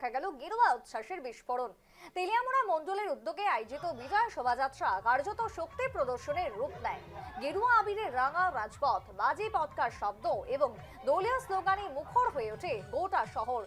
দেখা গেল গেরুয়া উচ্ছ্বাসের বিস্ফোরণ। তেলিয়ামুড়া মণ্ডলের উদ্যোগে আয়োজিত বিজয় শোভাযাত্রা কার্যত শক্তি প্রদর্শনের রূপ নেয়। গেরুয়া আবিরের রাঙা রাজপথ, বাজি পটকার শব্দ এবং দলীয় স্লোগানে মুখর হয়ে ওঠে গোটা শহর।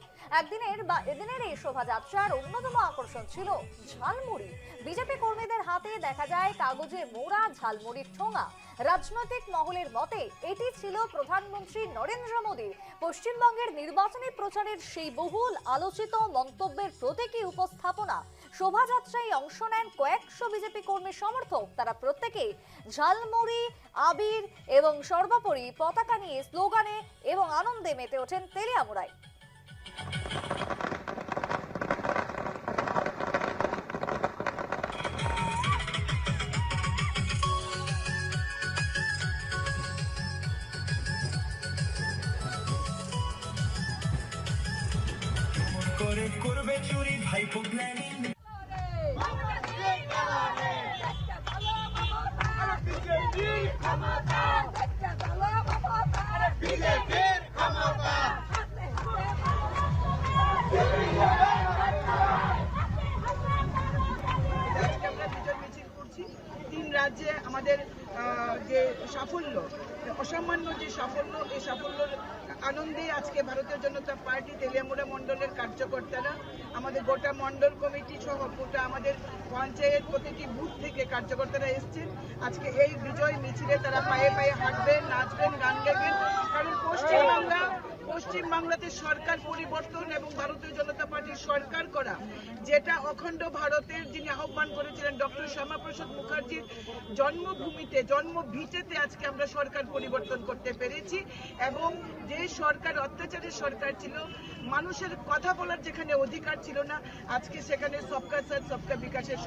এদিনের এই শোভাযাত্রার অন্যতম আকর্ষণ ছিল ঝালমুড়ি। বিজেপি কর্মীদের হাতে দেখা যায় কাগজে মোড়া ঝালমুড়ির ঠোঙা। রাজনৈতিক মহলের মতে এটি ছিল প্রধানমন্ত্রী নরেন্দ্র মোদীর পশ্চিমবঙ্গের নির্বাচনী প্রচারের সেই বহুল আলোচিত মন্তব্যের প্রতীকী উপস্থাপনা। শোভাযাত্রায় অংশ নেন কয়েকশো বিজেপি কর্মী সমর্থক। তারা প্রত্যেকেই ঝালমুড়ি, আবির এবং সর্বোপরি পতাকা নিয়ে স্লোগানে এবং আনন্দে মেতে ওঠেন তেলিয়ামুড়ায়। করবে চুরি ভাইপো প্ল্যানিং তিন রাজ্যে আমাদের যে সাফল্য, অসামান্য যে সাফল্য, এই সাফল্যের আনন্দে আজকে ভারতীয় জনতা পার্টি তেলিয়ামুড়া মণ্ডলের কার্যকর্তারা, আমাদের গোটা মণ্ডল কমিটি সহ গোটা আমাদের পঞ্চায়েত প্রতিটি বুথ থেকে কার্যকর্তারা এসছেন। আজকে এই বিজয় মিছিলে তারা পায়ে পায়ে হাঁটবেন, নাচবেন, গান গাইবেন। কারণ পশ্চিমবাংলাতে সরকার পরিবর্তন এবং ভারতীয় জনতা পার্টির সরকার করা, যেটা অখণ্ড ভারতের যিনি আহ্বান করেছিলেন ডক্টর শ্যামাপ্রসাদ মুখার্জির জন্মভূমিতে, জন্মভিটেতে আজকে আমরা সরকার পরিবর্তন করতে পেরেছি। এবং যে সরকার অত্যাচারের সরকার ছিল, মানুষের কথা বলার যেখানে অধিকার ছিল না, আজকে সেখানে সবকা সাথ সবকা বিকাশের